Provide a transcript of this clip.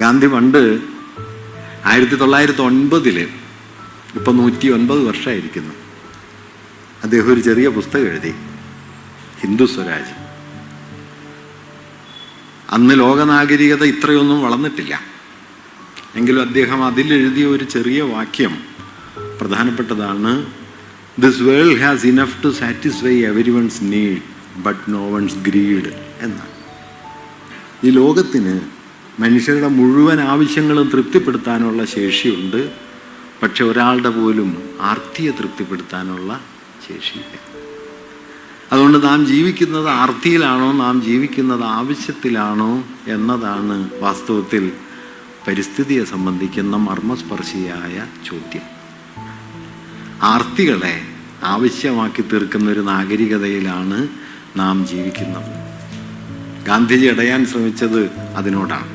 ഗാന്ധി പണ്ട് 1909 ഇപ്പം 109 വർഷമായിരിക്കുന്നു, അദ്ദേഹം ഒരു ചെറിയ പുസ്തകം എഴുതി, ഹിന്ദു സ്വരാജ്. അന്ന് ലോകനാഗരികത ഇത്രയൊന്നും വളർന്നിട്ടില്ല എങ്കിലും അദ്ദേഹം അതിലെഴുതിയ ഒരു ചെറിയ വാക്യം പ്രധാനപ്പെട്ടതാണ്. This world has enough to satisfy everyone's need but no one's greed എന്നാണ്. ഈ ലോകത്തിന് മനുഷ്യരുടെ മുഴുവൻ ആവശ്യങ്ങളും തൃപ്തിപ്പെടുത്താനുള്ള ശേഷിയുണ്ട്, പക്ഷെ ഒരാളുടെ പോലും ആർത്തിയെ തൃപ്തിപ്പെടുത്താനുള്ള ശേഷിയില്ല. അതുകൊണ്ട് നാം ജീവിക്കുന്നത് ആർത്തിയിലാണോ, നാം ജീവിക്കുന്നത് ആവശ്യത്തിലാണോ എന്നതാണ് വാസ്തവത്തിൽ പരിസ്ഥിതിയെ സംബന്ധിക്കുന്ന മർമ്മസ്പർശിയായ ചോദ്യം. ആർത്തികളെ ആവശ്യമാക്കി തീർക്കുന്ന ഒരു നാഗരികതയിലാണ് നാം ജീവിക്കുന്നത്. ഗാന്ധിജി അടയാൻ ശ്രമിച്ചത് അതിനോടാണ്.